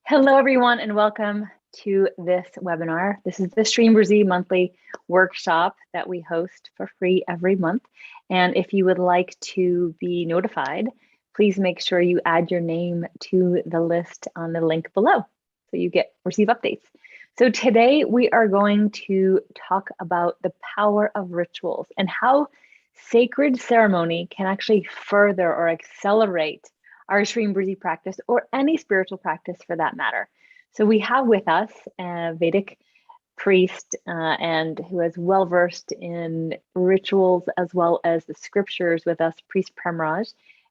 Hello, everyone, and welcome to this webinar. This is the Shreem Brzee monthly workshop that we host for free every month. And if you would like to be notified, please make sure you add your name to the list on the link below so you receive updates. So today we are going to talk about the power of rituals and how sacred ceremony can actually further or accelerate our Shreem Brzee practice, or any spiritual practice for that matter. So we have with us a Vedic priest and who is well versed in rituals as well as the scriptures with us, Priest Prem Raj,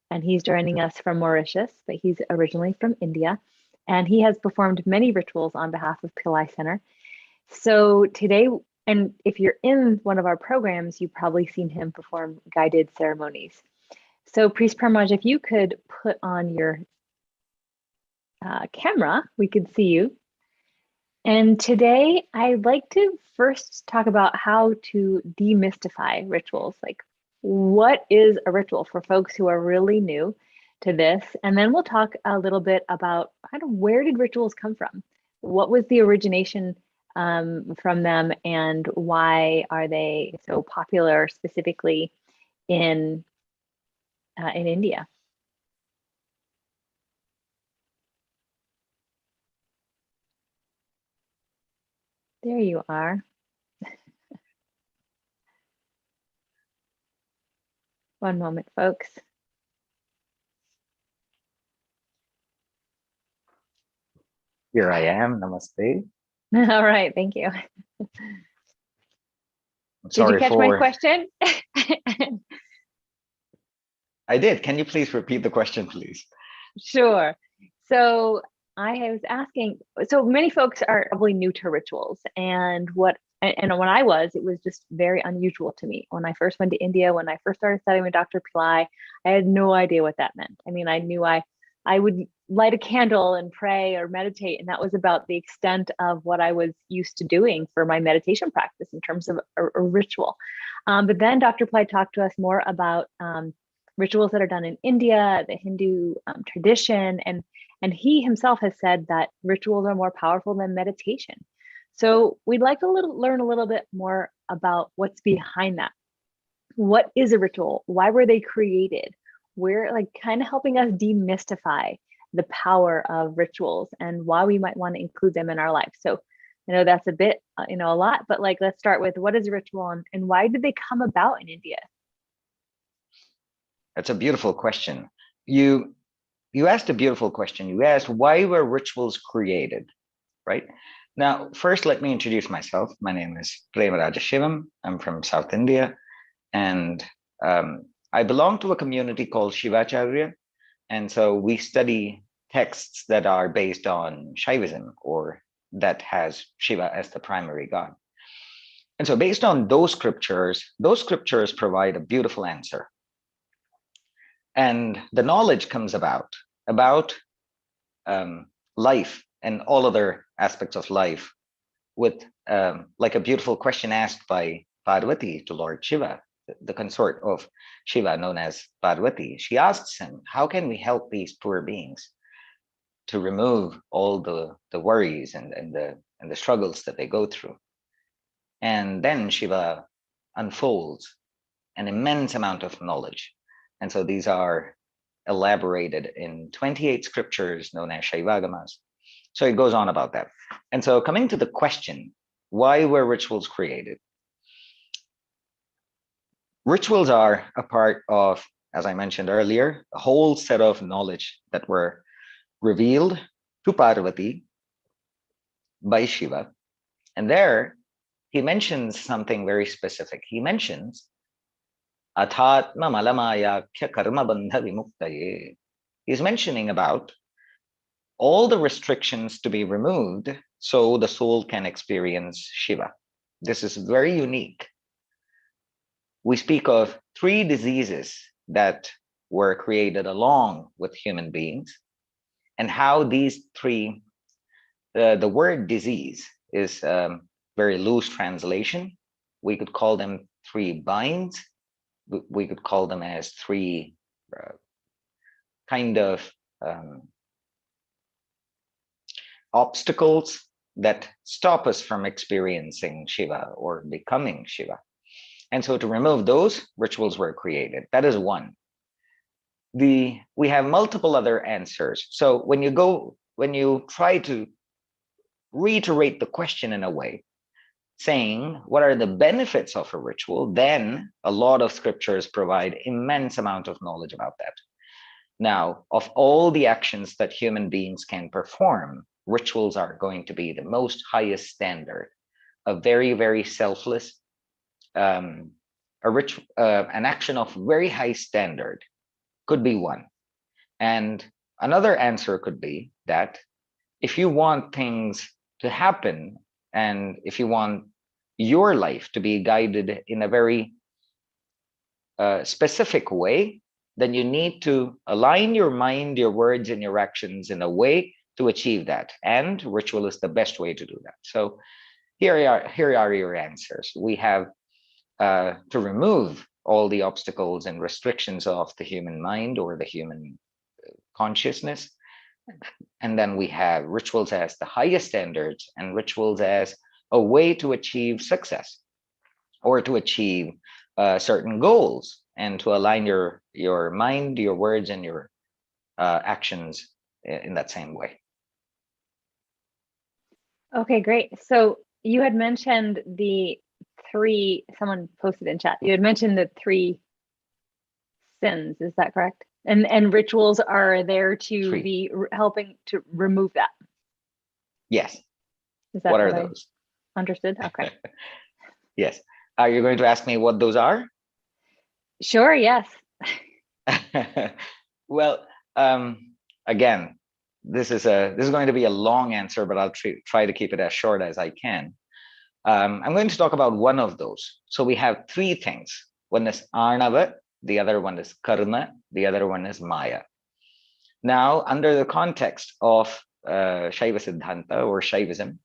and he's joining us from Mauritius, but he's originally from India, and he has performed many rituals on behalf of Pillai Center. So today, and if you're in one of our programs, you've probably seen him perform guided ceremonies. So Priest Prem Raj, if you could put on your camera, we could see you. And today I'd like to first talk about how to demystify rituals. Like, what is a ritual for folks who are really new to this? And then we'll talk a little bit about kind of where did rituals come from? What was the origination from them, and why are they so popular specifically in India? There you are. One moment, folks. Here I am. Namaste. All right, thank you. Did you catch my question? I did. Can you please repeat the question, please? Sure. So I was asking, so many folks are probably new to rituals, and when I was, it was just very unusual to me. When I first went to India, when I first started studying with Dr. Pillai, I had no idea what that meant. I mean, I knew I would light a candle and pray or meditate, and that was about the extent of what I was used to doing for my meditation practice in terms of a ritual. But then Dr. Pillai talked to us more about rituals that are done in India, the Hindu tradition, and he himself has said that rituals are more powerful than meditation. So we'd like to learn a little bit more about what's behind that. What is a ritual? Why were they created? We're like kind of helping us demystify the power of rituals and why we might want to include them in our life. So I know that's a bit, a lot, but like, let's start with what is a ritual and why did they come about in India? That's a beautiful question. You asked a beautiful question. You asked, why were rituals created, right? Now, first, let me introduce myself. My name is Prem Shivam. I'm from South India, and I belong to a community called Shivacharya. And so we study texts that are based on Shaivism, or that has Shiva as the primary god. And so based on those scriptures provide a beautiful answer. And the knowledge comes about life and all other aspects of life with like a beautiful question asked by Parvati to Lord Shiva, the consort of Shiva known as Parvati. She asks him, how can we help these poor beings to remove all the worries and the struggles that they go through? And then Shiva unfolds an immense amount of knowledge. And so these are elaborated in 28 scriptures known as Shaivagamas. So it goes on about that. And so coming to the question, why were rituals created? Rituals are a part of, as I mentioned earlier, a whole set of knowledge that were revealed to Parvati by Shiva. And there he mentions something very specific. He mentions Athatma malamayakya karma bandha vimuktaye. He's mentioning about all the restrictions to be removed so the soul can experience Shiva. This is very unique. We speak of 3 diseases that were created along with human beings, and how these 3, the word disease is very loose translation. We could call them 3 binds. We could call them as 3 kind of obstacles that stop us from experiencing Shiva or becoming Shiva. And so to remove those, rituals were created. That is one. We have multiple other answers. So when you try to reiterate the question in a way, saying what are the benefits of a ritual, then a lot of scriptures provide immense amount of knowledge about that. Now, of all the actions that human beings can perform, rituals are going to be the most highest standard. A very, very selfless, an action of very high standard could be one. And another answer could be that if you want things to happen, and if you want your life to be guided in a very specific way, then you need to align your mind, your words, and your actions in a way to achieve that. And ritual is the best way to do that. So here are your answers. We have to remove all the obstacles and restrictions of the human mind or the human consciousness. And then we have rituals as the highest standards and rituals as a way to achieve success or to achieve certain goals and to align your mind, your words, and your actions in that same way. Okay, great. So you had mentioned the three, someone posted in chat, you had mentioned the three sins, is that correct? And rituals are there to be helping to remove that. Yes. Is that what are those? Understood? Okay. Yes. Are you going to ask me what those are? Sure, yes. Well, again, this is going to be a long answer, but I'll try to keep it as short as I can. I'm going to talk about one of those. So we have three things. One is Arnava, the other one is Karma, the other one is Maya. Now, under the context of Shaiva Siddhanta or Shaivism,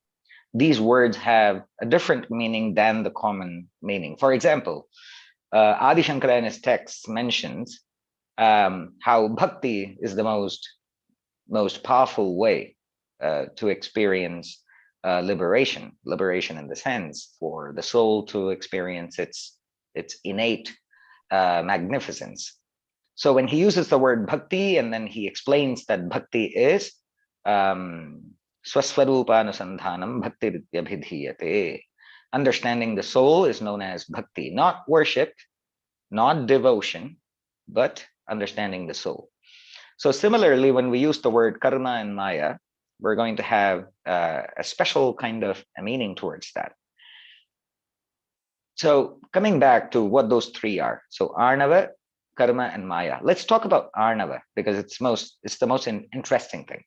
these words have a different meaning than the common meaning. For example, Adi Shankara in his texts mentions how bhakti is the most powerful way to experience liberation in the sense for the soul to experience its innate magnificence. So when he uses the word bhakti and then he explains that bhakti is swaswarupanusandhanam bhakti vidyabhidhiyate. Understanding the soul is known as bhakti, not worship, not devotion, but understanding the soul. So similarly, when we use the word karma and maya, we're going to have a special kind of a meaning towards that. So coming back to what those three are. So Arnava, Karma, and Maya. Let's talk about Arnava because it's the most interesting thing.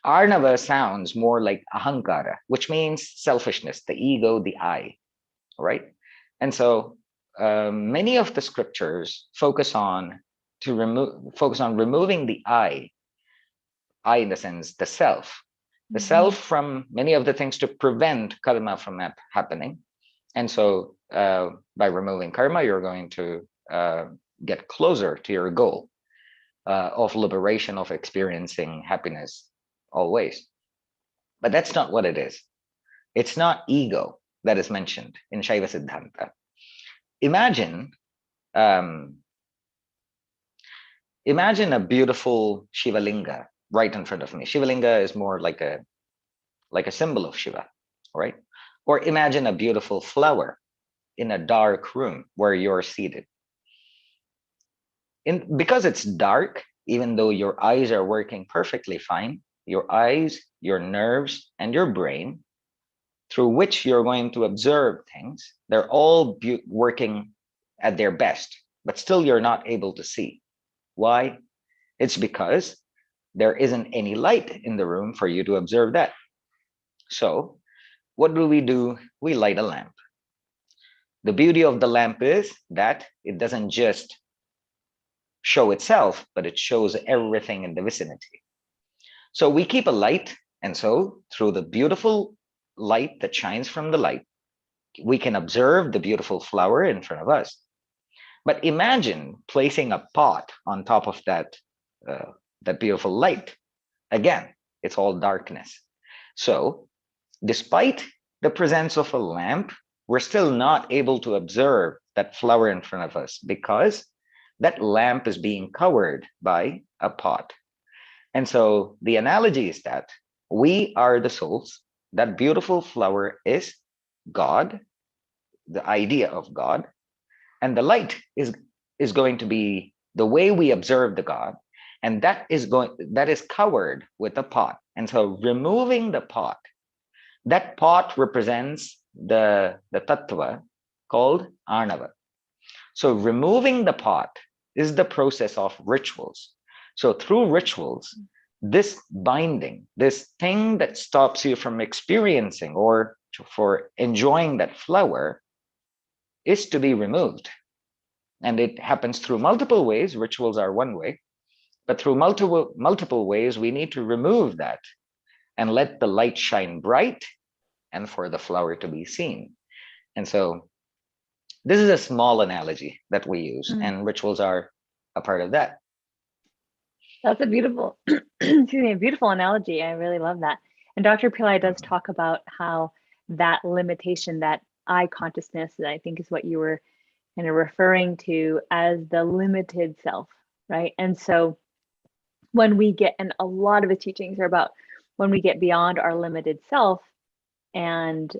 Arnava sounds more like ahankara, which means selfishness, the ego, the I, right? And so many of the scriptures focus on removing the I in the sense, the self. The self from many of the things to prevent karma from happening. And so by removing karma, you're going to get closer to your goal of liberation, of experiencing happiness always. But that's not what it is. It's not ego that is mentioned in Shaiva Siddhanta. Imagine a beautiful Shiva Linga right in front of me. Shiva Linga is more like a symbol of Shiva, right? Or imagine a beautiful flower in a dark room where you're seated. Because it's dark, even though your eyes are working perfectly fine, your eyes, your nerves, and your brain, through which you're going to observe things, they're all working at their best, but still you're not able to see. Why? It's because there isn't any light in the room for you to observe that. So what do? We light a lamp. The beauty of the lamp is that it doesn't just show itself, but it shows everything in the vicinity. So we keep a light, and so through the beautiful light that shines from the light, we can observe the beautiful flower in front of us. But imagine placing a pot on top of that beautiful light. Again, it's all darkness. So despite the presence of a lamp, we're still not able to observe that flower in front of us because that lamp is being covered by a pot. And so the analogy is that we are the souls. That beautiful flower is God, the idea of God, and the light is going to be the way we observe the God, and that is covered with a pot. And so removing the pot, that pot represents the tattva called Arnava. So removing the pot is the process of rituals. So through rituals, this binding, this thing that stops you from experiencing or for enjoying that flower is to be removed. And it happens through multiple ways. Rituals are one way, but through multiple ways, we need to remove that and let the light shine bright and for the flower to be seen. And so this is a small analogy that we use, and rituals are a part of that. That's a beautiful, excuse me, a beautiful analogy. I really love that. And Dr. Pillai does talk about how that limitation, that I consciousness, that I think is what you were kind of referring to as the limited self, right? And so when we get, and a lot of the teachings are about when we get beyond our limited self and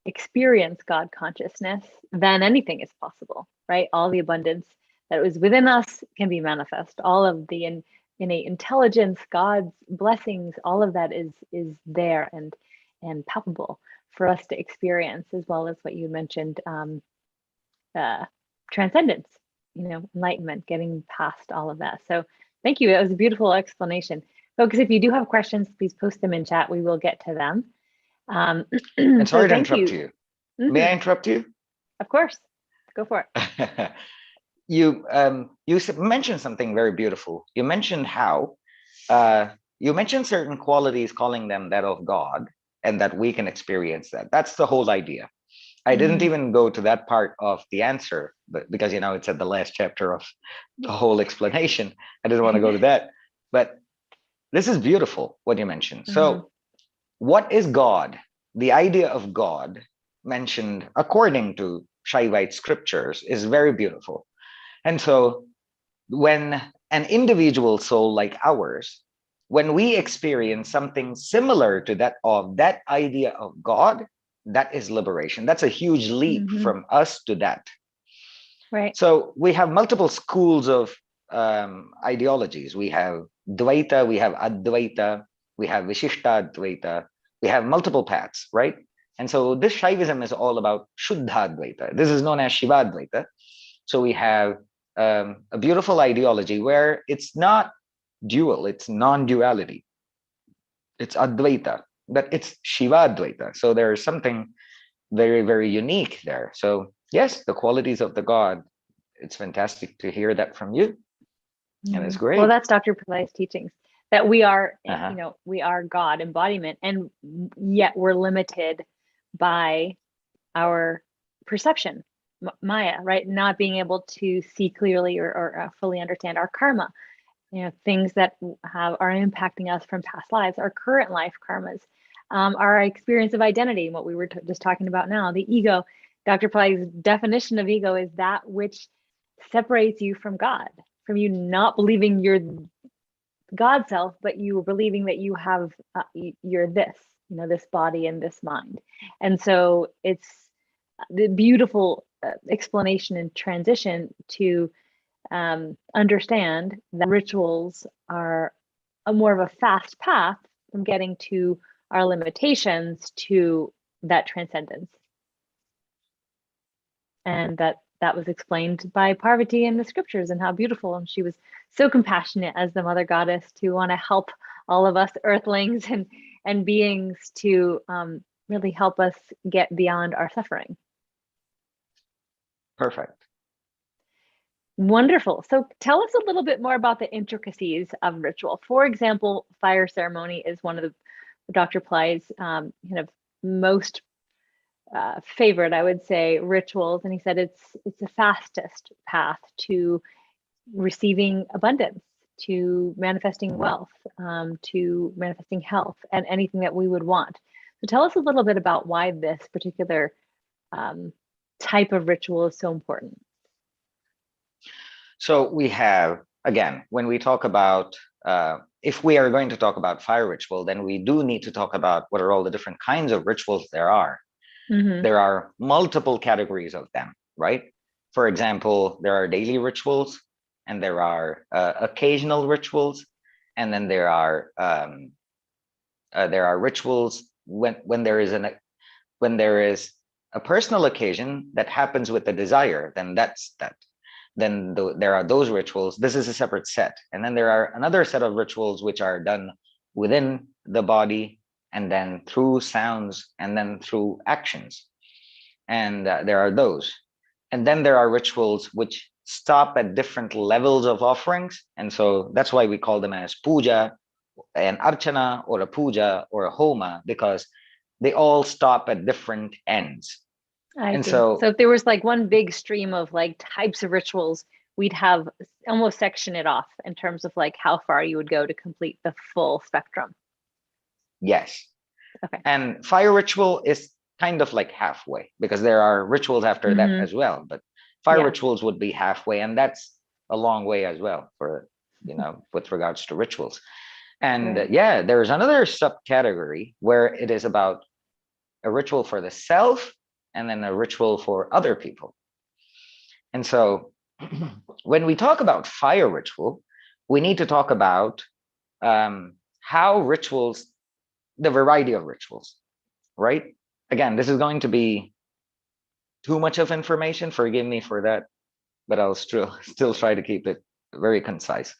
experience God consciousness, then anything is possible, right? All the abundance that was within us can be manifest. All of the innate intelligence, God's blessings, all of that is there and palpable for us to experience, as well as what you mentioned, transcendence, enlightenment, getting past all of that. So thank you. It was a beautiful explanation. Folks, if you do have questions, please post them in chat. We will get to them. And sorry to interrupt you. May I interrupt you? Of course. Go for it. You mentioned something very beautiful. You mentioned how you mentioned certain qualities, calling them that of God, and that we can experience that. That's the whole idea. I didn't even go to that part of the answer, but because it's at the last chapter of the whole explanation. I didn't want to go to that. But this is beautiful what you mentioned. So what is God? The idea of God mentioned according to Shaivite scriptures is very beautiful. And so when an individual soul like ours, when we experience something similar to that of that idea of God, that is liberation. That's a huge leap from us to that. Right. So we have multiple schools of ideologies. We have Dvaita, we have Advaita, we have Vishishtadvaita, we have multiple paths, right? And so this Shaivism is all about Shuddhadvaita. This is known as Shivadvaita. So we have a beautiful ideology where it's not dual, it's non-duality. It's Advaita, but it's Shivadvaita. So there's something very, very unique there. So yes, the qualities of the God, it's fantastic to hear that from you. And it's great. Well, that's Dr. Pillai's teachings, that we are, we are God embodiment, and yet we're limited by our perception, Maya, right? Not being able to see clearly or fully understand our karma, things that are impacting us from past lives, our current life karmas, our experience of identity, what we were just talking about now, the ego. Dr. Pillai's definition of ego is that which separates you from God, from you not believing you're God self, but you believing that you have, you're this, this body and this mind. And so it's the beautiful explanation and transition to understand that rituals are more of a fast path from getting to our limitations to that transcendence. And that was explained by Parvati in the scriptures, and how beautiful. And she was so compassionate as the mother goddess to want to help all of us earthlings and beings to really help us get beyond our suffering. Perfect. Wonderful. So tell us a little bit more about the intricacies of ritual. For example, fire ceremony is one of the Dr. Pillai's kind of most favorite, I would say, rituals. And he said it's the fastest path to receiving abundance, to manifesting wealth, to manifesting health, and anything that we would want. So tell us a little bit about why this particular type of ritual is so important. So we have, again, when we talk about, if we are going to talk about fire ritual, then we do need to talk about what are all the different kinds of rituals there are. There are multiple categories of them, right? For example, there are daily rituals, and there are occasional rituals, and then there are rituals when there is a personal occasion that happens with a desire, then that's that. Then there are those rituals. This is a separate set. And then there are another set of rituals which are done within the body, and then through sounds, and then through actions. And there are those. And then there are rituals which stop at different levels of offerings. And so that's why we call them as puja, an archana, or a puja, or a homa, because they all stop at different ends. I see. So if there was like one big stream of like types of rituals, we'd have almost section it off in terms of like how far you would go to complete the full spectrum. Yes. Okay. And fire ritual is kind of like halfway, because there are rituals after that as well. But fire rituals would be halfway, and that's a long way as well for, with regards to rituals. And there's another subcategory where it is about a ritual for the self, and then a ritual for other people. And so when we talk about fire ritual, we need to talk about how rituals, the variety of rituals, right? Again, this is going to be too much of information, forgive me for that, but I'll still try to keep it very concise.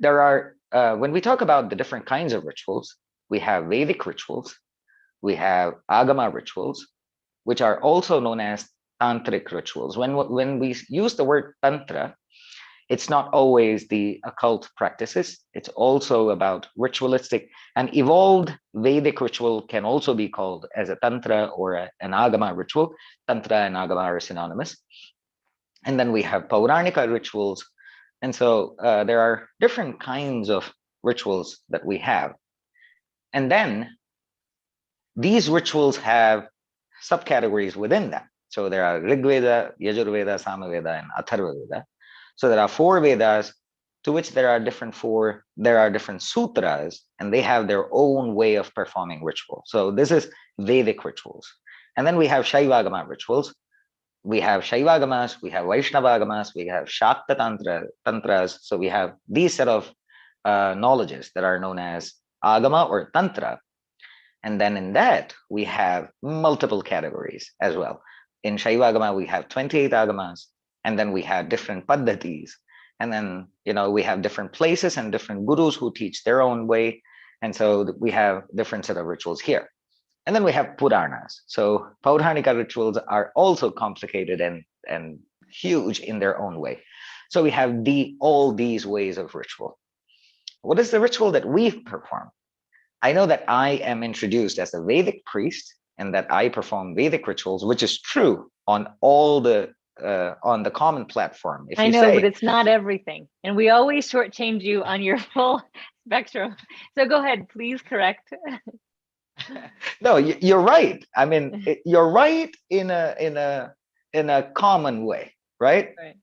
There are, when we talk about the different kinds of rituals, we have Vedic rituals, we have Agama rituals, which are also known as tantric rituals. When we use the word tantra, it's not always the occult practices. It's also about ritualistic, and evolved Vedic ritual can also be called as a tantra or an agama ritual. Tantra and agama are synonymous. And then we have Pauranika rituals. And so there are different kinds of rituals that we have. And then these rituals have subcategories within them. So there are Rigveda, Yajurveda, Samaveda, and Atharvaveda. So there are 4 Vedas to which there are different sutras, and they have their own way of performing ritual. So this is Vedic rituals. And then we have Shaivagama rituals. We have Shaivagamas, we have Vaishnavagamas, we have Shakta Tantras. So we have these set of knowledges that are known as Agama or Tantra. And then in that, we have multiple categories as well. In Shaivagama, we have 28 Agamas, and then we have different Paddhatis. And then, we have different places and different gurus who teach their own way. And so we have different set of rituals here. And then we have Puranas. So Pauranika rituals are also complicated and huge in their own way. So we have all these ways of ritual. What is the ritual that we perform? I know that I am introduced as a Vedic priest and that I perform Vedic rituals, which is true on all the on the common platform. I know, but it's not everything, and we always shortchange you on your full spectrum. So go ahead, please correct. No, you're right. I mean, you're right in a common way, right? Right.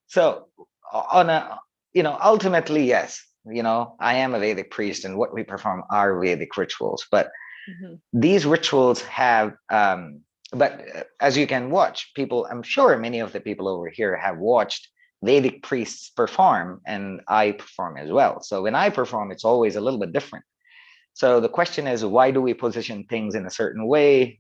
So ultimately, yes. I am a Vedic priest, and what we perform are Vedic rituals. But these rituals have, but as you can watch, people, I'm sure many of the people over here have watched Vedic priests perform, and I perform as well. So when I perform, it's always a little bit different. So the question is, why do we position things in a certain way?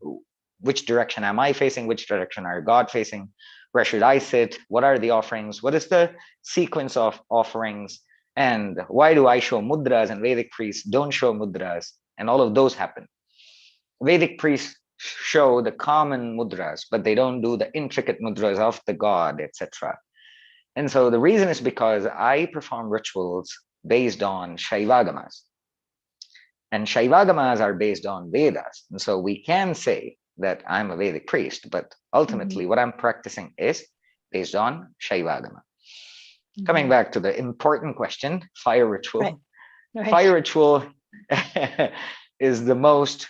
Which direction am I facing? Which direction are God facing? Where should I sit? What are the offerings? What is the sequence of offerings? And why do I show mudras and Vedic priests don't show mudras? And all of those happen. Vedic priests show the common mudras, but they don't do the intricate mudras of the god, etc. And so the reason is because I perform rituals based on Shaivagamas. And Shaivagamas are based on Vedas. And so we can say that I'm a Vedic priest, but ultimately what I'm practicing is based on Shaivagama. coming back to the important question, fire ritual. Right. Right. Fire ritual is the most,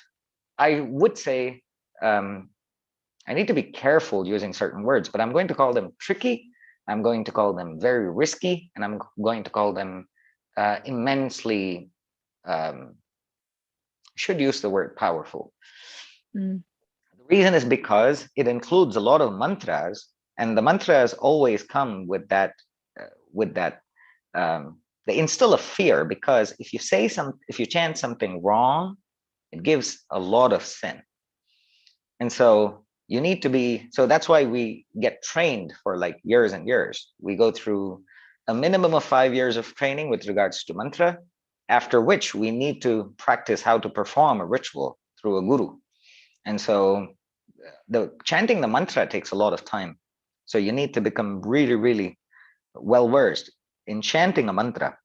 I would say, I need to be careful using certain words, but I'm going to call them tricky. I'm going to call them very risky, and I'm going to call them immensely, should use the word powerful. Mm. The reason is because it includes a lot of mantras, and the mantras always come with that, they instill a fear, because if you chant something wrong, it gives a lot of sin. And so you need to be, so that's why we get trained for like years and years. We go through a minimum of 5 years of training with regards to mantra, after which we need to practice how to perform a ritual through a guru. And so the chanting the mantra takes a lot of time. So you need to become really, really well versed in chanting a mantra.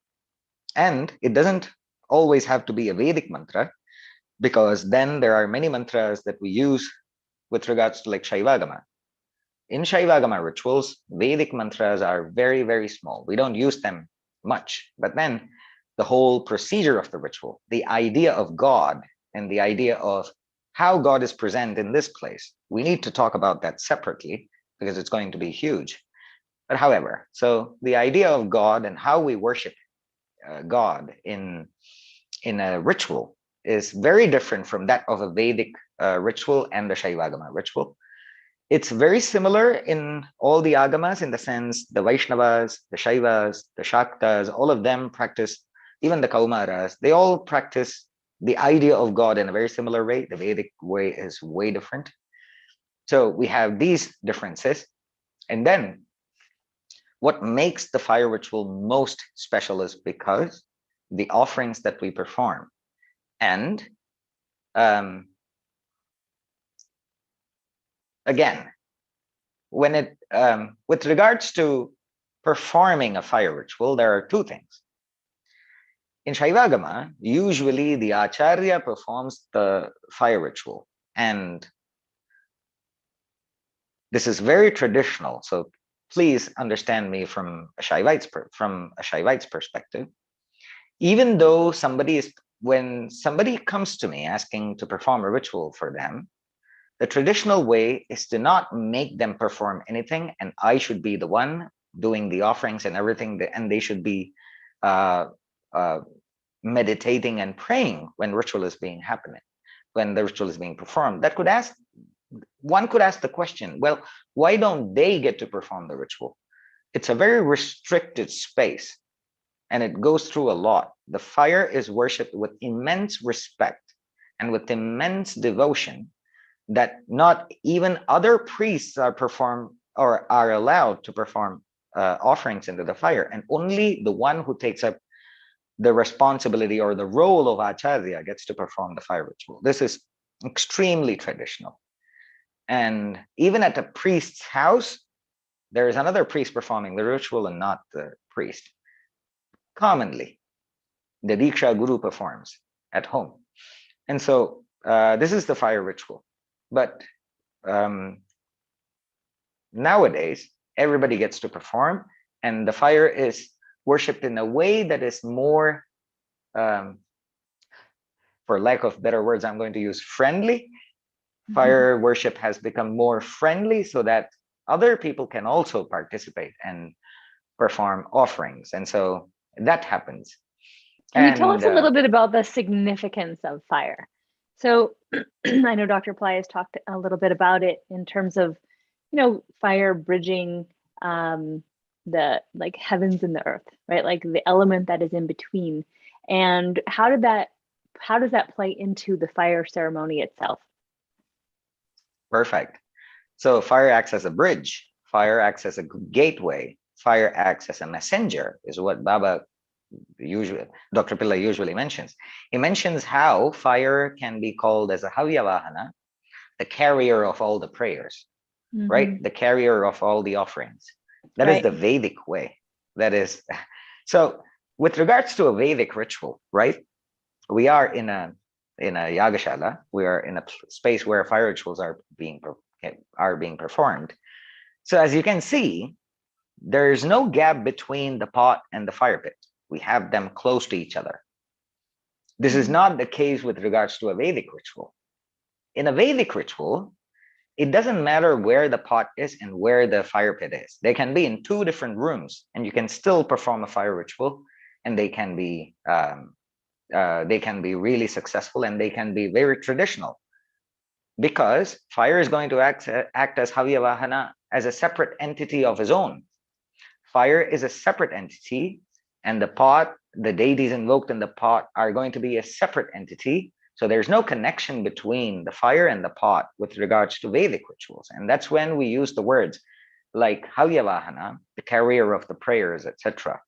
And it doesn't always have to be a Vedic mantra, because then there are many mantras that we use with regards to like Shaivagama. In Shaivagama rituals, Vedic mantras are very, very small. We don't use them much. But then the whole procedure of the ritual, the idea of God and the idea of how God is present in this place, we need to talk about that separately because it's going to be huge. But however, so the idea of God and how we worship God in a ritual is very different from that of a Vedic ritual and the Shaivagama ritual. It's very similar in all the agamas, in the sense the Vaishnavas, the Shaivas, the Shaktas, all of them practice, even the Kaumaras, they all practice the idea of God in a very similar way. The Vedic way is way different. So we have these differences. And then what makes the fire ritual most special is because the offerings that we perform. And again, when it with regards to performing a fire ritual, there are two things. In Shaivagama, usually the Acharya performs the fire ritual, and this is very traditional. So please understand me from a Shaivite's perspective. Even though when somebody comes to me asking to perform a ritual for them, the traditional way is to not make them perform anything, and I should be the one doing the offerings and everything, and they should be meditating and praying when the ritual is being performed. One could ask the question, well, why don't they get to perform the ritual? It's a very restricted space, and it goes through a lot. The fire is worshipped with immense respect and with immense devotion, that not even other priests are allowed to perform offerings into the fire, and only the one who takes up the responsibility or the role of Acharya gets to perform the fire ritual. This is extremely traditional. And even at a priest's house, there is another priest performing the ritual and not the priest. Commonly, the Diksha Guru performs at home. And so this is the fire ritual. But nowadays, everybody gets to perform, and the fire is worshipped in a way that is more, for lack of better words, I'm going to use friendly. Fire worship has become more friendly so that other people can also participate and perform offerings. And so that happens. Can you tell us a little bit about the significance of fire? So I know Dr. Pillai has talked a little bit about it in terms of, fire bridging the like heavens and the earth, right? Like the element that is in between. And how does that play into the fire ceremony itself? Perfect. So fire acts as a bridge. Fire acts as a gateway. Fire acts as a messenger, is what Dr. Pillai usually mentions. He mentions how fire can be called as a Havyavahana, the carrier of all the prayers, right? The carrier of all the offerings. That is the Vedic way. That is, so with regards to a Vedic ritual, right? We are in a yagashala. We are in a space where fire rituals are being performed. So as you can see, There's no gap between the pot and the fire pit. We have them close to each other. This is not the case with regards to a Vedic ritual. In a Vedic ritual, it doesn't matter where the pot is and where the fire pit is. They can be in two different rooms, and you can still perform a fire ritual, and they can be really successful, and they can be very traditional, because fire is going to act as Havyavahana, as a separate entity of his own. Fire is a separate entity, and the pot, the deities invoked in the pot, are going to be a separate entity. So there's no connection between the fire and the pot with regards to Vedic rituals. And that's when we use the words like Havyavahana, the carrier of the prayers, etc.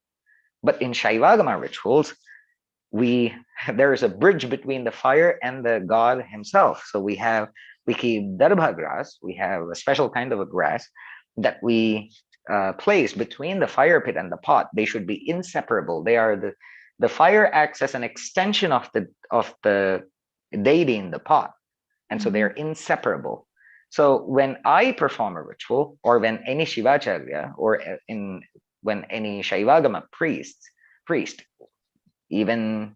But in Shaivagama rituals, there is a bridge between the fire and the god himself. So we keep darbha grass, we have a special kind of a grass that we place between the fire pit and the pot. They should be inseparable. They are the fire acts as an extension of the deity in the pot, and so they're inseparable. So when I perform a ritual, or when any Shivacharya, or when any Shaivagama priest, even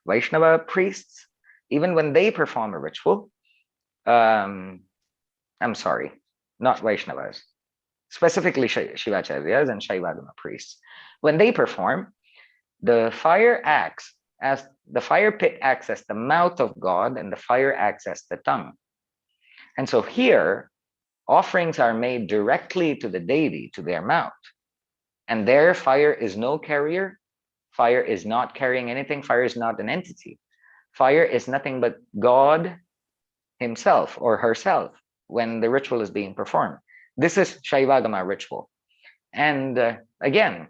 Vaishnava priests, even when they perform a ritual, I'm sorry, not Vaishnavas, specifically Shivacharyas and Shaivagama priests, when they perform, the fire pit acts as the mouth of God, and the fire acts as the tongue. And so here, offerings are made directly to the deity, to their mouth. And there, fire is no carrier. Fire is not carrying anything. Fire is not an entity. Fire is nothing but God himself or herself when the ritual is being performed. This is Shaivagama ritual. And again,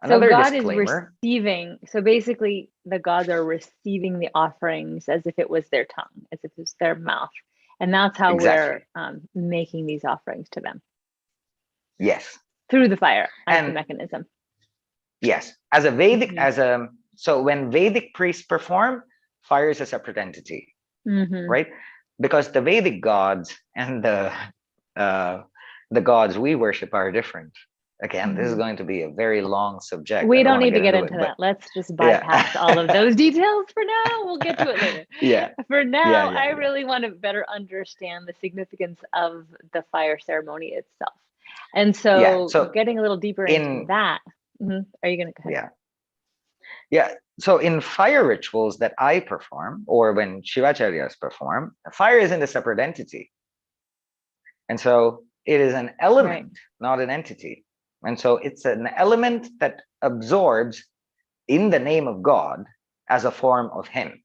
another God disclaimer. is receiving. So basically, the gods are receiving the offerings as if it was their tongue, as if it was their mouth. And that's how we're making these offerings to them. Yes. Through the fire as the mechanism. Yes. As a Vedic, so when Vedic priests perform, fire is a separate entity, right? Because the Vedic gods and the gods we worship are different. Again, this is going to be a very long subject. We don't need to get into that. Let's just bypass all of those details for now. We'll get to it later. For now, I really want to better understand the significance of the fire ceremony itself. And so getting a little deeper into that, are you going to go ahead? So in fire rituals that I perform, or when Shivacharyas perform, fire isn't a separate entity. And so it is an element, not an entity. And so it's an element that absorbs in the name of God as a form of him.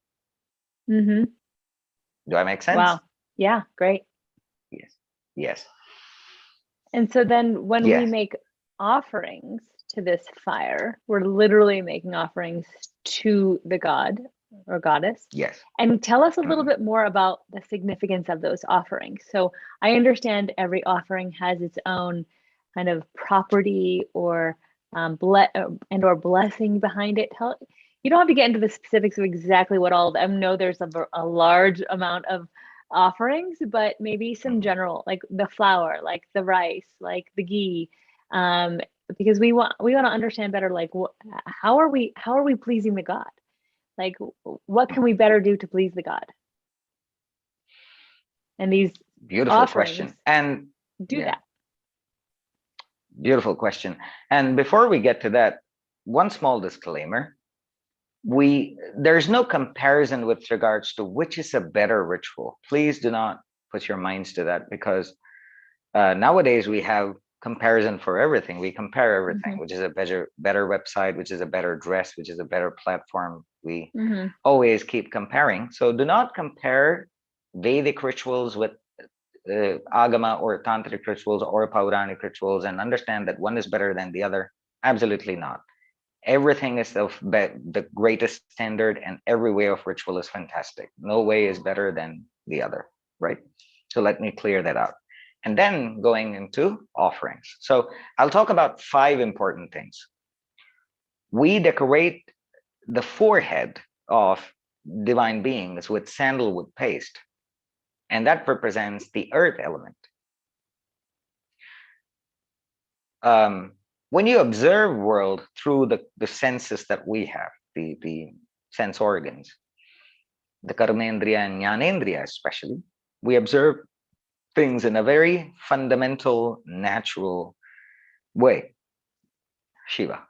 Do I make sense? Wow. Yeah, great. Yes. And so then when we make offerings to this fire, we're literally making offerings to the god or goddess. Yes. And tell us a little bit more about the significance of those offerings. So I understand every offering has its own kind of property or or blessing behind it. You don't have to get into the specifics of exactly what all of them. I know there's a large amount of offerings, but maybe some general, like the flour, like the rice, like the ghee, because we want to understand better, like how are we pleasing the god? Like, what can we better do to please the god? And these beautiful question. And that. Beautiful question. And before we get to that, one small disclaimer. There's no comparison with regards to which is a better ritual. Please do not put your minds to that, because nowadays we have comparison for everything. We compare everything, which is a better website, which is a better dress, which is a better platform. We always keep comparing. So do not compare Vedic rituals with Agama or Tantric rituals or Pauranic rituals and understand that one is better than the other. Absolutely not. Everything is of the greatest standard, and every way of ritual is fantastic. No way is better than the other, right? So let me clear that out. And then going into offerings. So I'll talk about 5 important things. We decorate the forehead of divine beings with sandalwood paste, and that represents the earth element. When you observe world through the senses that we have, the sense organs, the karmendriya and jnanendriya especially, we observe things in a very fundamental, natural way, Shiva.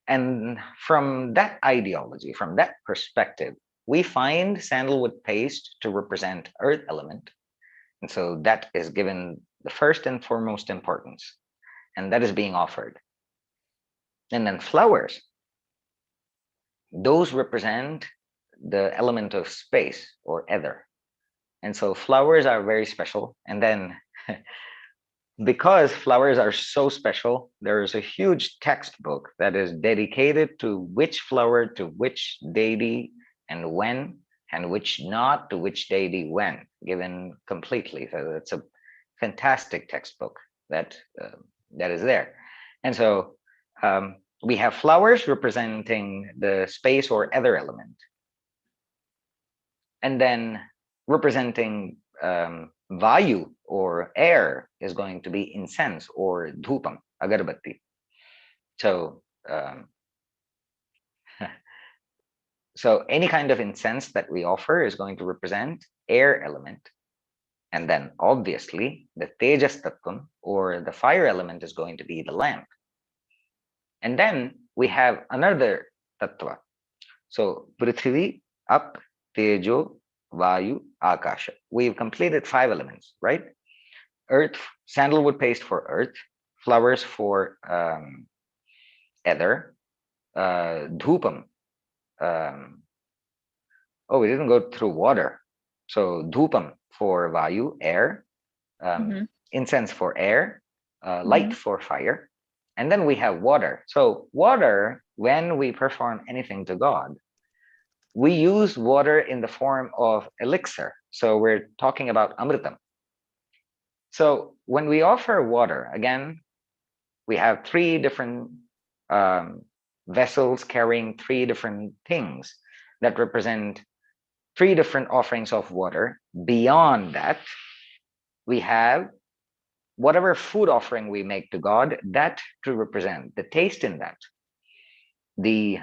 And from that ideology, from that perspective, we find sandalwood paste to represent earth element. And so that is given the first and foremost importance, and that is being offered. And then flowers, those represent the element of space or ether. And so flowers are very special. And then because flowers are so special, there is a huge textbook that is dedicated to which flower to which deity and when, and which not to which deity when, given completely. So it's a fantastic textbook that that is there. And so we have flowers representing the space or ether element, and then representing vayu or air is going to be incense or dhupam, agarbatti. So so any kind of incense that we offer is going to represent air element. And then obviously the tejas tattvam or the fire element is going to be the lamp. And then we have another tattva. So prithvi, up, tejo, vayu, akasha. We've completed 5 elements, right? Earth, sandalwood paste for earth, flowers for ether, dhupam. Oh, we didn't go through water. So dhupam for vayu, air, incense for air, light for fire, and then we have water. So water, when we perform anything to God, we use water in the form of elixir. So we're talking about amritam. So when we offer water, again, we have 3 different vessels carrying 3 different things that represent 3 different offerings of water. Beyond that, we have whatever food offering we make to God, that to represent the taste in that. The,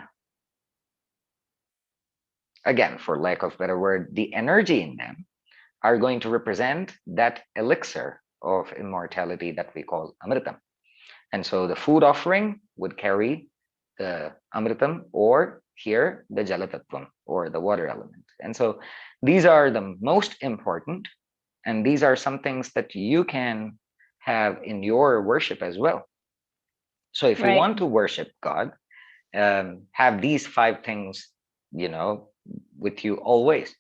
again, for lack of a better word, the energy in them are going to represent that elixir of immortality that we call amritam. And so the food offering would carry the amritam, or here the jalatattvam or the water element. And so these are the most important, and these are some things that you can have in your worship as well. So if you want to worship God, have these 5 things, you know, with you always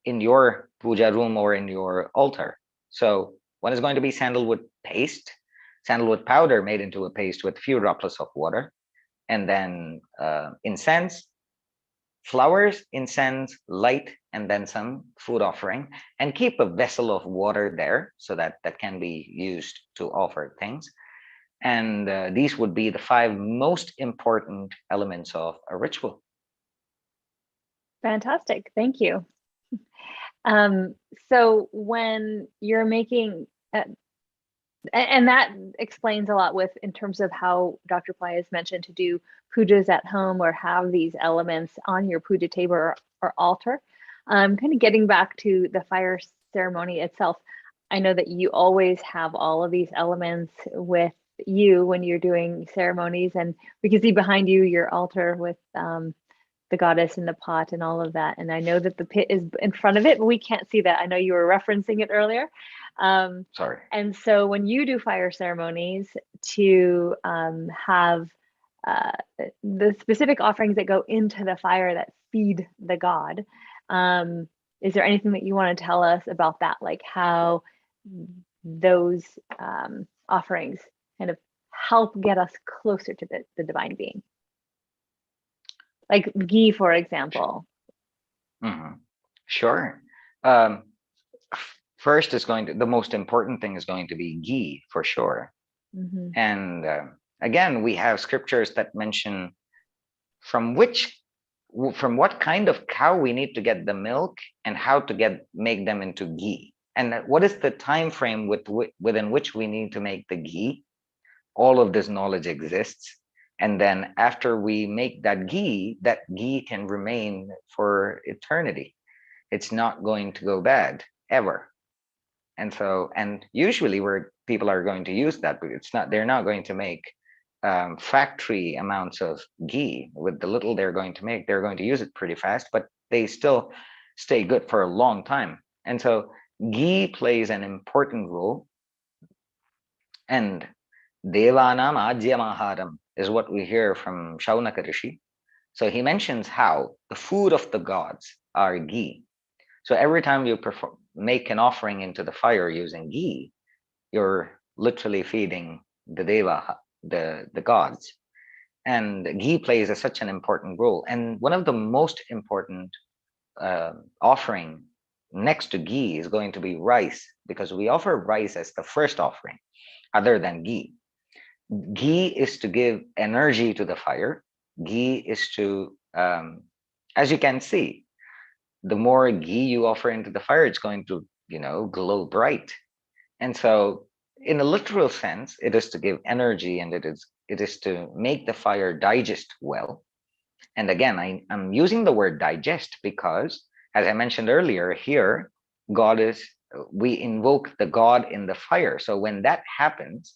in your puja room or in your altar. So one is going to be sandalwood paste, sandalwood powder made into a paste with few droplets of water, and then incense, flowers, incense, light, and then some food offering, and keep a vessel of water there so that that can be used to offer things. And these would be the 5 most important elements of a ritual. Fantastic, thank you. So when you're making, and that explains a lot with in terms of how Dr. Pai has mentioned to do pujas at home or have these elements on your puja table or altar. Kind of getting back to the fire ceremony itself, I know that you always have all of these elements with you when you're doing ceremonies, and we can see behind you your altar with the goddess in the pot and all of that. And I know that the pit is in front of it, but we can't see that. I know you were referencing it earlier. Sorry. And so when you do fire ceremonies to have the specific offerings that go into the fire that feed the god, is there anything that you want to tell us about that? Like how those offerings kind of help get us closer to the divine being? Like ghee, for example. Sure. First is going to, the most important thing is going to be ghee for sure. And again, we have scriptures that mention from what kind of cow we need to get the milk and how to make them into ghee. And what is the time frame within which we need to make the ghee? all of this knowledge exists. And then after we make that ghee can remain for eternity. It's not going to go bad ever. And so, and usually where people are going to use that, but they're not going to make factory amounts of ghee. With the little they're going to make, they're going to use it pretty fast, but they still stay good for a long time. And so ghee plays an important role. And Devanam Ajyamaharam is what we hear from Shaunaka Rishi. So he mentions how the food of the gods are ghee. So every time you make an offering into the fire using ghee, you're literally feeding the deva, the gods. And ghee plays such an important role. And one of the most important offering next to ghee is going to be rice, because we offer rice as the first offering other than ghee. Ghee is to give energy to the fire. Ghee is to, as you can see, the more ghee you offer into the fire, it's going to, glow bright. And so in a literal sense, it is to give energy, and it is to make the fire digest well. And again, I'm using the word digest because, as I mentioned earlier, here, we invoke the god in the fire. So when that happens,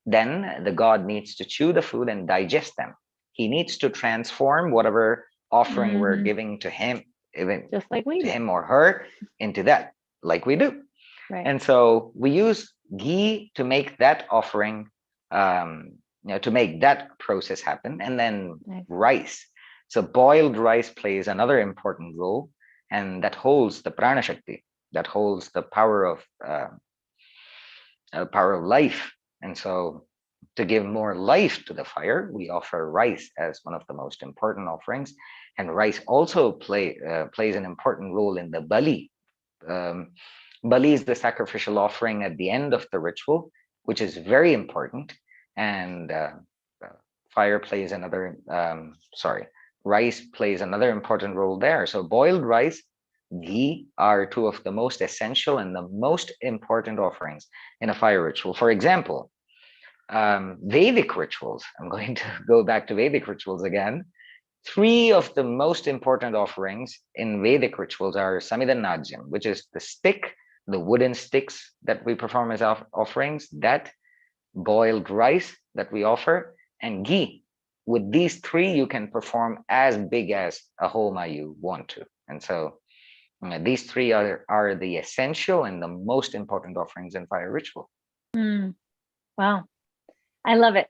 then the god needs to chew the food and digest them. He needs to transform whatever offering we're giving to him, even just like we to do. him or her, into that, like we do. Right. And so we use ghee to make that offering, to make that process happen. And then rice. So boiled rice plays another important role, and that holds the prana shakti, that holds the power of life. And so to give more life to the fire, we offer rice as one of the most important offerings. And rice also plays an important role in the bali. Bali is the sacrificial offering at the end of the ritual, which is very important. And fire plays another, rice plays another important role there. So boiled rice, ghee are two of the most essential and the most important offerings in a fire ritual. For example, Vedic rituals, I'm going to go back to Vedic rituals again. 3 of the most important offerings in Vedic rituals are Samidanajyam, which is the stick, the wooden sticks that we perform as offerings, that boiled rice that we offer, and ghee. With these 3, you can perform as big as a homa you want to. And so these 3 are the essential and the most important offerings in fire ritual. Wow. I love it.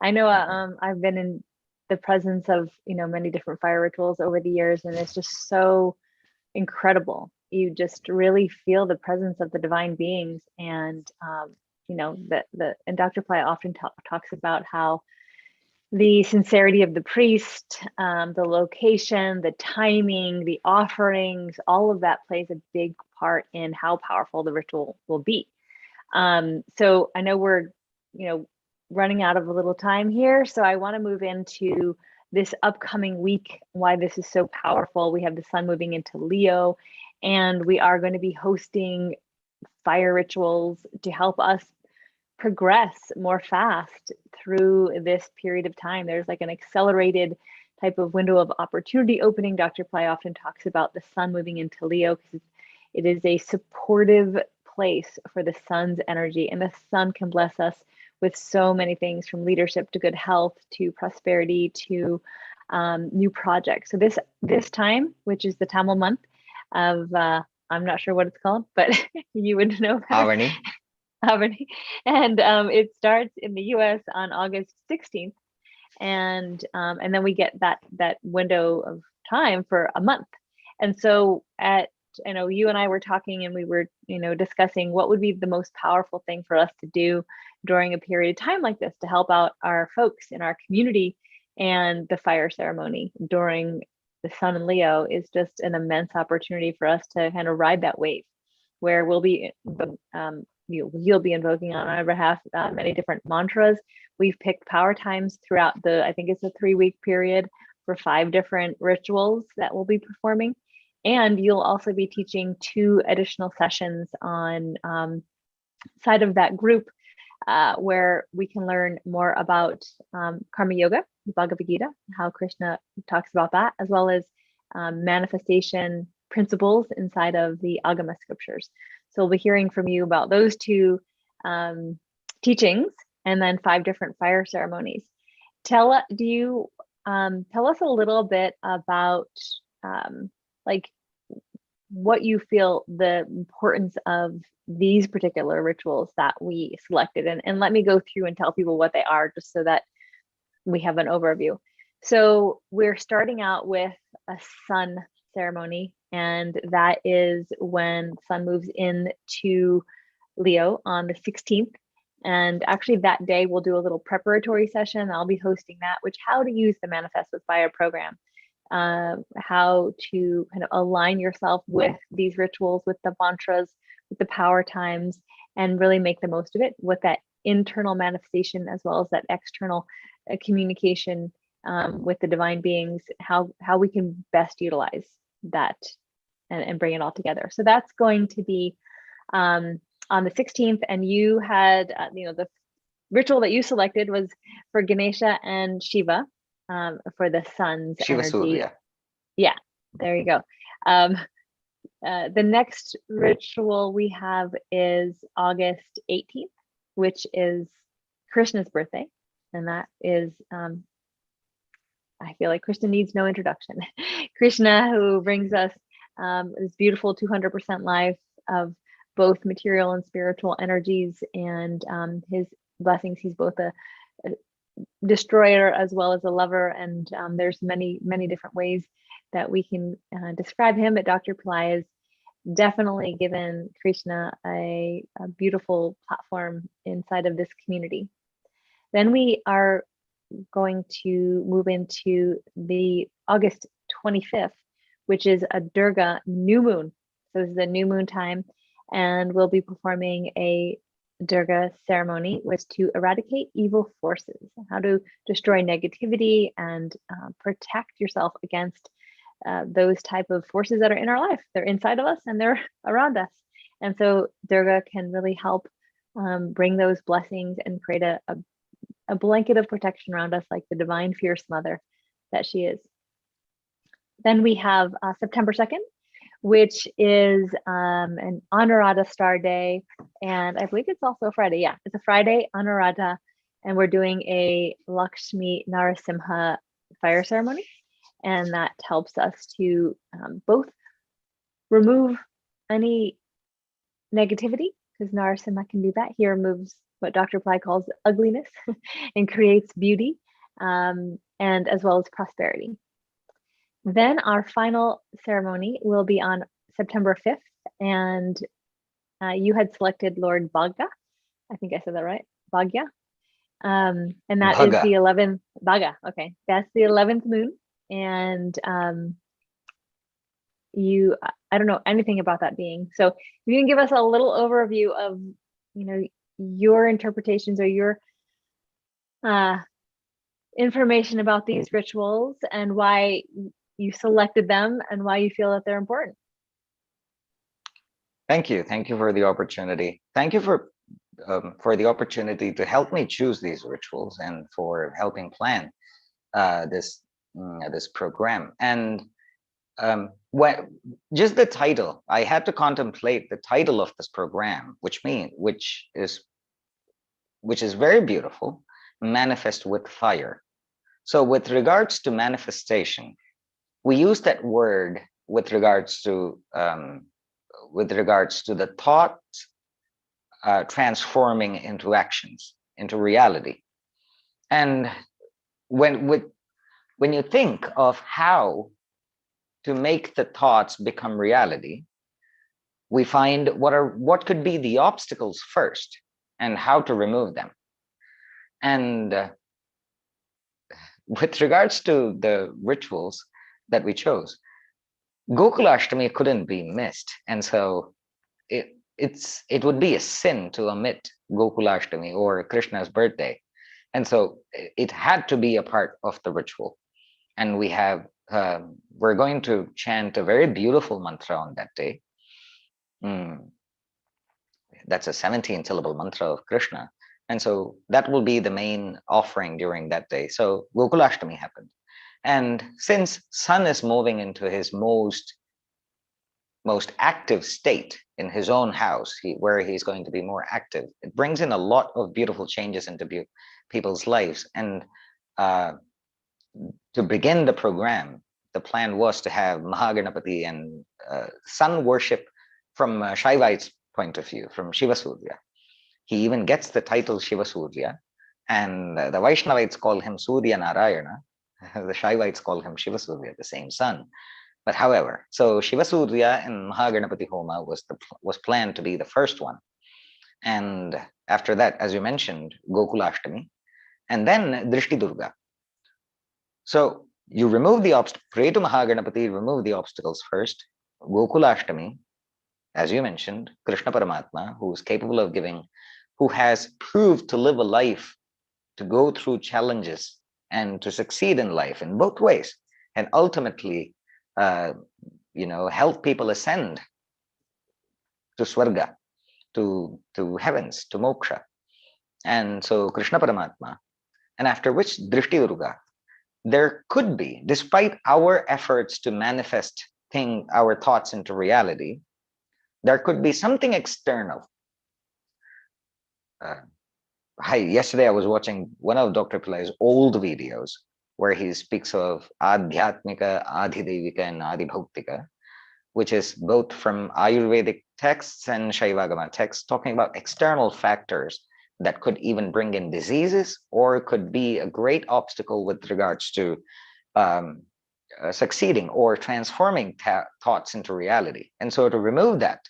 I know I've been in the presence of, many different fire rituals over the years, and it's just so incredible. You just really feel the presence of the divine beings. And, and Dr. Ply often talks about how the sincerity of the priest, the location, the timing, the offerings, all of that plays a big part in how powerful the ritual will be. So I know we're, running out of a little time here. So I want to move into this upcoming week, why this is so powerful. We have the sun moving into Leo, and we are going to be hosting fire rituals to help us progress more fast through this period of time. There's like an accelerated type of window of opportunity opening. Dr. Ply often talks about the sun moving into Leo because it is a supportive place for the sun's energy, and the sun can bless us with so many things, from leadership to good health to prosperity to new projects. So this time, which is the Tamil month of I'm not sure what it's called, but you would know better. Avani. And it starts in the US on August 16th, and then we get that window of time for a month. And so you and I were talking, and we were, discussing what would be the most powerful thing for us to do during a period of time like this to help out our folks in our community. And the fire ceremony during the sun in Leo is just an immense opportunity for us to kind of ride that wave, where we'll be, you'll be invoking on our behalf many different mantras. We've picked power times throughout I think it's a 3-week period for 5 different rituals that we'll be performing. And you'll also be teaching 2 additional sessions on side of that group where we can learn more about Karma Yoga, Bhagavad Gita, how Krishna talks about that, as well as manifestation principles inside of the Agama scriptures. So we'll be hearing from you about those two teachings, and then 5 different fire ceremonies. Tell us a little bit about like what you feel the importance of these particular rituals that we selected, and let me go through and tell people what they are, just so that we have an overview. So we're starting out with a sun ceremony, and that is when sun moves into Leo on the 16th. And actually that day we'll do a little preparatory session. I'll be hosting that, which how to use the Manifest with Fire program, how to kind of align yourself with these rituals, with the mantras, with the power times, and really make the most of it with that internal manifestation as well as that external communication with the divine beings, how we can best utilize that and bring it all together. So that's going to be on the 16th, and you had the ritual that you selected was for Ganesha and Shiva, for the sun's Shiva energy. Surya. Yeah, there you go. The next ritual we have is August 18th, which is Krishna's birthday, and that is I feel like Krishna needs no introduction. Krishna, who brings us this beautiful 200% life of both material and spiritual energies, and his blessings. He's both a destroyer as well as a lover, and there's many different ways that we can describe him, but Dr. Pillai has definitely given Krishna a beautiful platform inside of this community. Then we are going to move into the August 25th, which is a Durga new moon. So this is a new moon time, and we'll be performing a Durga ceremony, which to eradicate evil forces, how to destroy negativity and protect yourself against those type of forces that are in our life. They're inside of us and they're around us. And so Durga can really help bring those blessings and create a blanket of protection around us, like the divine fierce mother that she is. Then we have September 2nd, which is an Anuradha star day. And I believe it's also a Friday. Yeah, it's a Friday, Anuradha. And we're doing a Lakshmi Narasimha fire ceremony. And that helps us to both remove any negativity, because Narasimha can do that. He removes what Dr. Pillai calls ugliness and creates beauty, and as well as prosperity. Then our final ceremony will be on September 5th, and you had selected Lord Bhagya. I think I said that right, Bhagya. And that Bhaga. is the 11th, Bhaga, okay. That's the 11th moon, and I don't know anything about that being. So if you can give us a little overview of, your interpretations or your information about these rituals and why you selected them and why you feel that they're important. Thank you for the opportunity. Thank you for the opportunity to help me choose these rituals and for helping plan this program. And just the title, I had to contemplate the title of this program, which is very beautiful, Manifest with Fire. So with regards to manifestation, we use that word with regards to the thoughts transforming into actions, into reality. And when you think of how to make the thoughts become reality, we find what could be the obstacles first and how to remove them. And with regards to the rituals that we chose, Gokulashtami couldn't be missed, and so it would be a sin to omit Gokulashtami or Krishna's birthday, and so it had to be a part of the ritual. And we're going to chant a very beautiful mantra on that day. That's a 17-syllable mantra of Krishna, And so that will be the main offering during that day. So Gokulashtami happened. And since sun is moving into his most active state in his own house, where he's going to be more active, it brings in a lot of beautiful changes into people's lives. And to begin the program, the plan was to have Mahaganapati and sun worship from Shaivite's point of view, from Shiva Surya. He even gets the title Shiva Surya, and the Vaishnavites call him Surya Narayana. The Shaivites call him Shiva Surya, the same sun. But however, so Shiva Surya and Mahaganapati Homa was planned to be the first one. And after that, as you mentioned, Gokulashtami, and then Drishti Durga. So you remove the pray to Mahaganapati, remove the obstacles first. Gokulashtami, as you mentioned, Krishna Paramatma, who is capable of giving, who has proved to live a life, to go through challenges and to succeed in life in both ways, and ultimately, help people ascend to Swarga, to heavens, to moksha. And so Krishna Paramatma, and after which Drishti Durga. There could be, despite our efforts to manifest our thoughts into reality, there could be something external. Yesterday I was watching one of Dr. Pillai's old videos where he speaks of Adhyatmika, Adhidevika, and Adibhautika, which is both from Ayurvedic texts and Shaivagama texts, talking about external factors that could even bring in diseases or could be a great obstacle with regards to succeeding or transforming thoughts into reality. And so to remove that,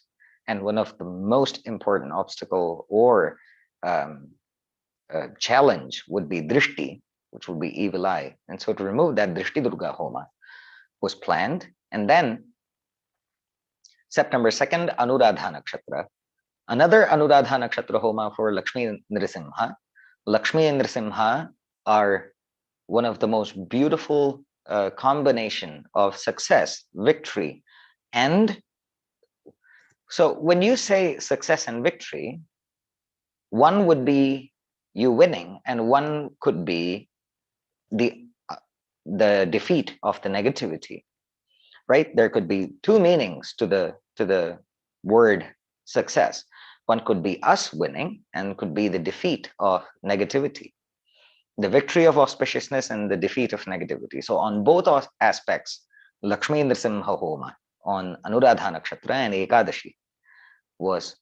and one of the most important obstacle or challenge would be drishti, which would be evil eye. And so to remove that, Drishti Durga Homa was planned. And then September 2nd, Anuradha Nakshatra. Another Anuradha Nakshatra Homa for Lakshmi and Nrisimha. Lakshmi and Nrisimha are one of the most beautiful combination of success, victory, and so when you say success and victory, one would be you winning, and one could be the defeat of the negativity, right? There could be two meanings to the word success. One could be us winning, and could be the defeat of negativity, the victory of auspiciousness and the defeat of negativity. So on both aspects, Lakshmi Nrisimha Homa on Anuradha Nakshatra and Ekadashi was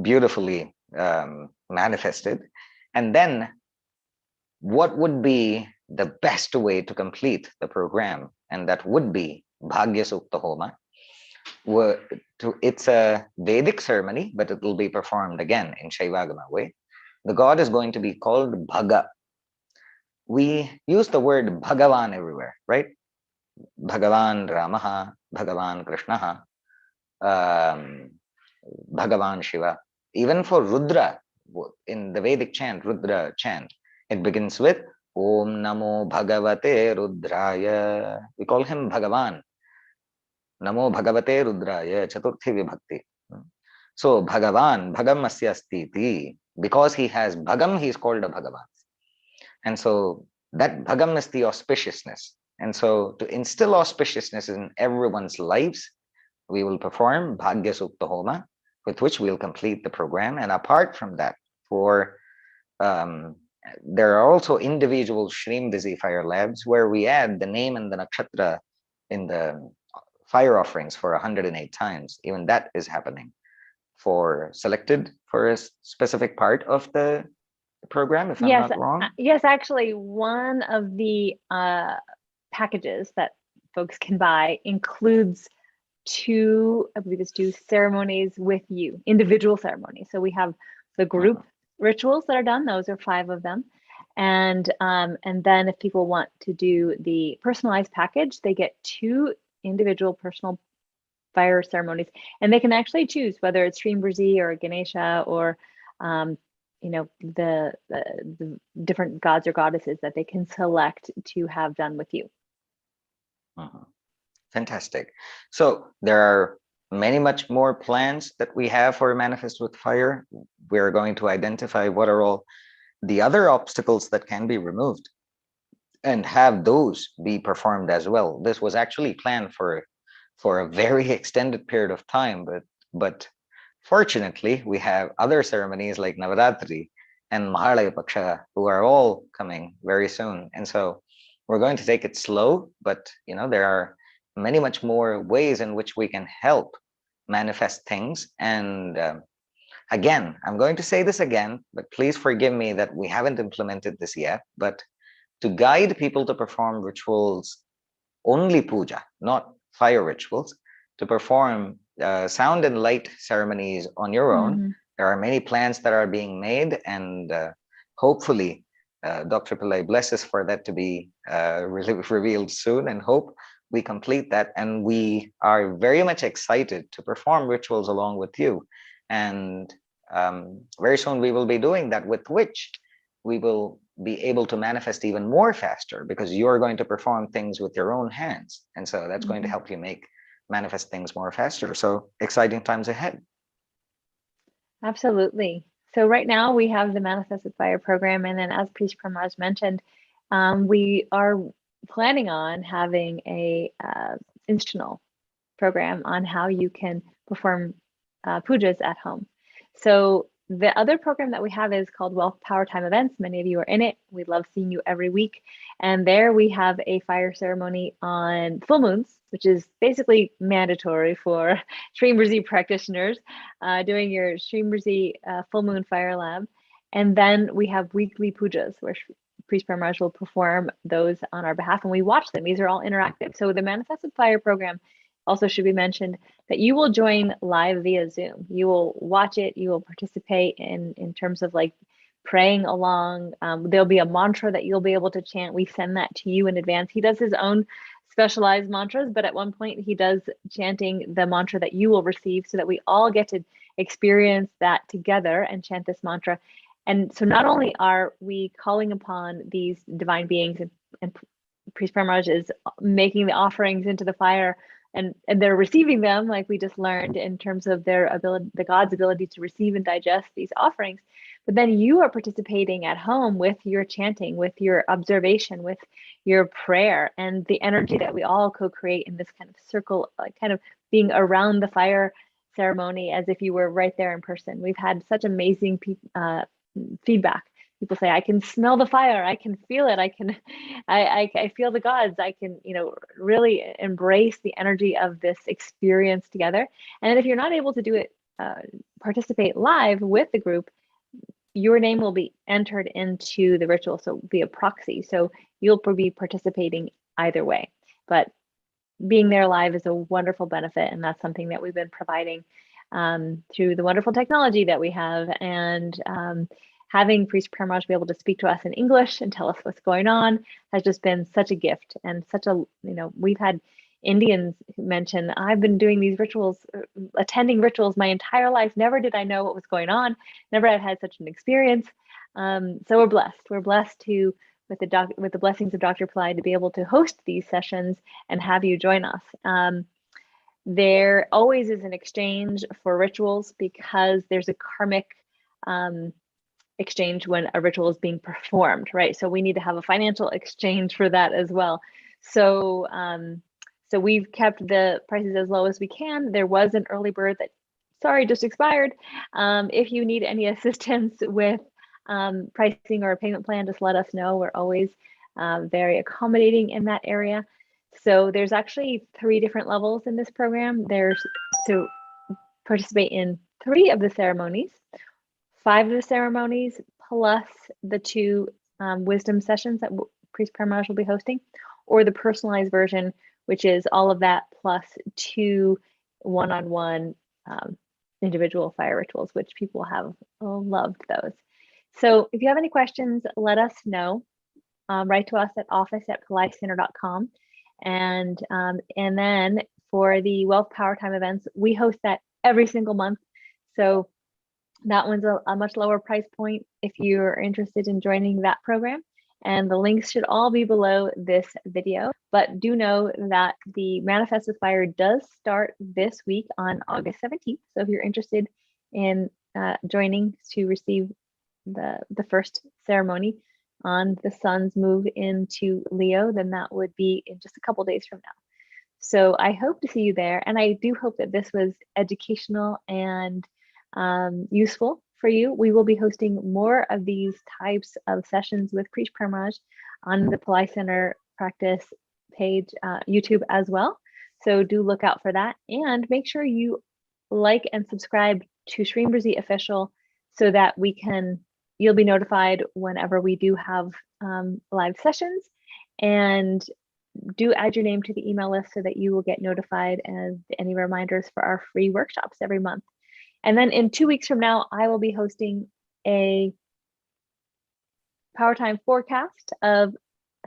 beautifully manifested. And then what would be the best way to complete the program? And that would be Bhagya Sukta Homa. It's a Vedic ceremony, but it will be performed again in Shaivagama way. The god is going to be called Bhaga. We use the word Bhagavan everywhere, right? Bhagavan Ramaha, Bhagavan Krishnaha, Bhagavan Shiva. Even for Rudra, in the Vedic chant, Rudra chant, it begins with Om Namo Bhagavate Rudraya. We call him Bhagavan. Namo Bhagavate Rudraya, Chaturthi Vibhakti. So Bhagavan, Bhagam Asya Astiti, because he has Bhagam, he is called a Bhagavan. And so that Bhagam is the auspiciousness. And so to instill auspiciousness in everyone's lives, we will perform Bhagya Sukta Homa, with which we'll complete the program. And apart from that, there are also individual Shreem Brzee fire labs where we add the name and the nakshatra in the fire offerings for 108 times. Even that is happening selected for a specific part of the program, if I'm not wrong. Yes, actually, one of the packages that folks can buy includes two ceremonies with you, individual ceremonies. So we have the group rituals that are done. Those are 5 of them. And then if people want to do the personalized package, they get 2 individual personal fire ceremonies, and they can actually choose whether it's Shreem Brzee or Ganesha or the different gods or goddesses that they can select to have done with you. Fantastic. So there are many much more plans that we have for Manifest with Fire. We're going to identify what are all the other obstacles that can be removed and have those be performed as well. This was actually planned for a very extended period of time, but fortunately we have other ceremonies like Navaratri and Mahalaya Paksha who are all coming very soon. And so we're going to take it slow, but there are many much more ways in which we can help manifest things. And again, I'm going to say this again, but please forgive me that we haven't implemented this yet, but to guide people to perform rituals, only puja, not fire rituals, to perform sound and light ceremonies on your own. There are many plans that are being made, and hopefully Dr. Pillai blesses for that to be revealed soon, and hope we complete that. And we are very much excited to perform rituals along with you. And very soon we will be doing that, with which we will be able to manifest even more faster, because you're going to perform things with your own hands. And so that's going to help you manifest things more faster. So exciting times ahead. Absolutely. So right now we have the Manifest with Fire program. And then as Priest Parmaj mentioned, we are planning on having a instructional program on how you can perform pujas at home. So the other program that we have is called Wealth Power Time Events. Many of you are in it. We love seeing you every week. And there we have a fire ceremony on full moons, which is basically mandatory for Shreem Brzee practitioners, doing your Shreem Brzee full moon fire lab. And then we have weekly pujas where Priest Parmaj will perform those on our behalf, and we watch them. These are all interactive. So the Manifest with Fire program also should be mentioned that you will join live via Zoom. You will watch it, you will participate in terms of like praying along. There'll be a mantra that you'll be able to chant. We send that to you in advance. He does his own specialized mantras, but at one point he does chanting the mantra that you will receive, so that we all get to experience that together and chant this mantra. And so not only are we calling upon these divine beings, and Priest Parmaj is making the offerings into the fire, and they're receiving them, like we just learned, in terms of their ability, the God's ability to receive and digest these offerings. But then you are participating at home with your chanting, with your observation, with your prayer, and the energy that we all co-create in this kind of circle, like kind of being around the fire ceremony as if you were right there in person. We've had such amazing feedback. People say, I can smell the fire, I can feel it, I feel the gods, I can, really embrace the energy of this experience together. And if you're not able to do it, participate live with the group, your name will be entered into the ritual, so via proxy. So you'll be participating either way. But being there live is a wonderful benefit, and that's something that we've been providing through the wonderful technology that we have. And having Priest Parmaj be able to speak to us in English and tell us what's going on has just been such a gift, and such a, we've had Indians mention, I've been doing these rituals, attending rituals my entire life. Never did I know what was going on. Never had had such an experience. So we're blessed. We're blessed to, with the blessings of Dr. Pillai, to be able to host these sessions and have you join us. There always is an exchange for rituals, because there's a karmic exchange when a ritual is being performed, right? So we need to have a financial exchange for that as well. So so we've kept the prices as low as we can. There was an early bird that, sorry, just expired. If you need any assistance with pricing or a payment plan, just let us know. We're always very accommodating in that area. So there's actually 3 different levels in this program. So participate in 3 of the ceremonies, 5 of the ceremonies, plus the 2 wisdom sessions that Priest Parmaj will be hosting, or the personalized version, which is all of that plus 2 one-on-one individual fire rituals, which people have loved those. So if you have any questions, let us know. Write to us at office@pillaicenter.com. And then for the Wealth Power Time events, we host that every single month. So that one's a much lower price point if you're interested in joining that program. And the links should all be below this video. But do know that the Manifest with Fire does start this week on August 17th. So if you're interested in joining to receive the first ceremony on the sun's move into Leo, then that would be in just a couple days from now. So I hope to see you there. And I do hope that this was educational and useful for you. We will be hosting more of these types of sessions with Preach Parmaj on the Pillai Center practice page, YouTube as well. So do look out for that, and make sure you like and subscribe to Shreem Brzee Official so that you'll be notified whenever we do have live sessions, and do add your name to the email list so that you will get notified and any reminders for our free workshops every month. And then in 2 weeks from now, I will be hosting a Power Time forecast of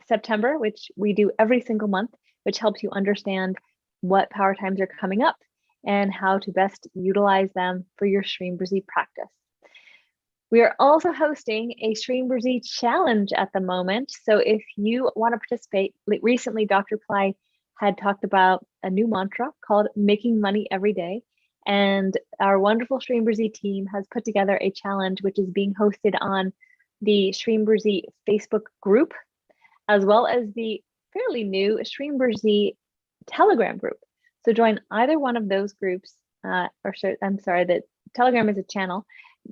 September, which we do every single month, which helps you understand what Power Times are coming up and how to best utilize them for your Shreem Brzee practice. We are also hosting a Shreem Brzee challenge at the moment. So if you want to participate, recently Dr. Pillai had talked about a new mantra called Making Money Every Day. And our wonderful Shreem Brzee team has put together a challenge which is being hosted on the Shreem Brzee Facebook group, as well as the fairly new Shreem Brzee Telegram group. So join either one of those groups, the Telegram is a channel.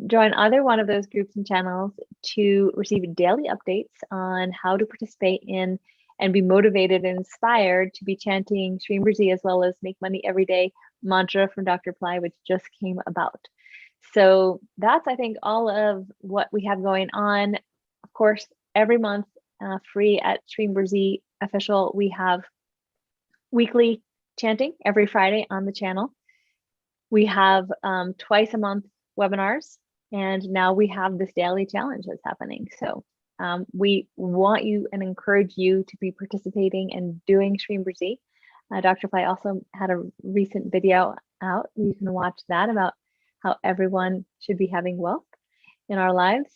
Join either one of those groups and channels to receive daily updates on how to participate in and be motivated and inspired to be chanting Shreem Brzee, as well as Make Money Every Day mantra from Dr. Pillai, which just came about. So that's, I think, all of what we have going on. Of course, every month, free at Shreem Brzee Official, we have weekly chanting every Friday on the channel. We have twice a month webinars, and now we have this daily challenge that's happening. So we want you and encourage you to be participating and doing Shreem Brzee. Dr. Pillai also had a recent video out. You can watch that about how everyone should be having wealth in our lives.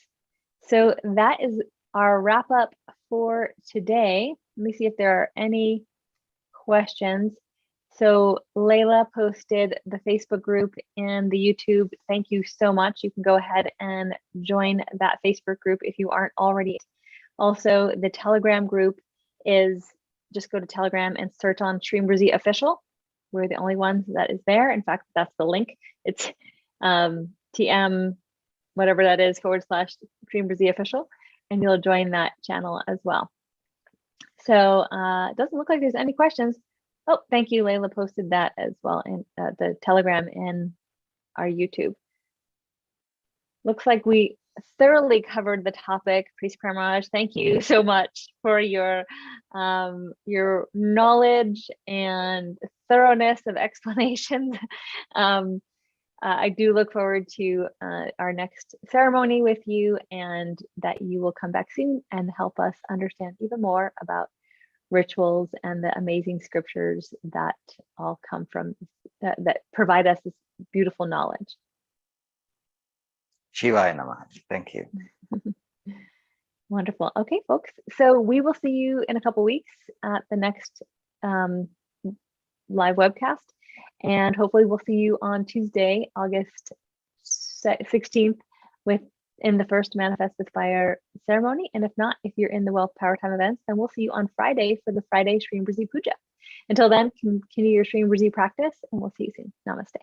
So that is our wrap up for today. Let me see if there are any questions. So Layla posted the Facebook group and the YouTube. Thank you so much. You can go ahead and join that Facebook group if you aren't already. Also, the Telegram group is, just go to Telegram and search on Shreem Brzee Official. We're the only ones that is there. In fact, that's the link. It's TM, whatever that is, / Shreem Brzee Official, and you'll join that channel as well. So it doesn't look like there's any questions. Oh, thank you. Layla posted that as well in the Telegram and our YouTube. Looks like we thoroughly covered the topic. Priest Parmaj, thank you so much for your knowledge and thoroughness of explanations. I do look forward to our next ceremony with you, and that you will come back soon and help us understand even more about rituals and the amazing scriptures that all come from, that provide us this beautiful knowledge. Shivaya Namah. Thank you. Wonderful. Okay, folks. So we will see you in a couple weeks at the next live webcast. And hopefully we'll see you on Tuesday, August 16th in the first Manifest with Fire ceremony. And if not, if you're in the Wealth Power Time events, then we'll see you on Friday for the Friday Shreem Brzee Puja. Until then, continue your Shreem Brzee practice, and we'll see you soon. Namaste.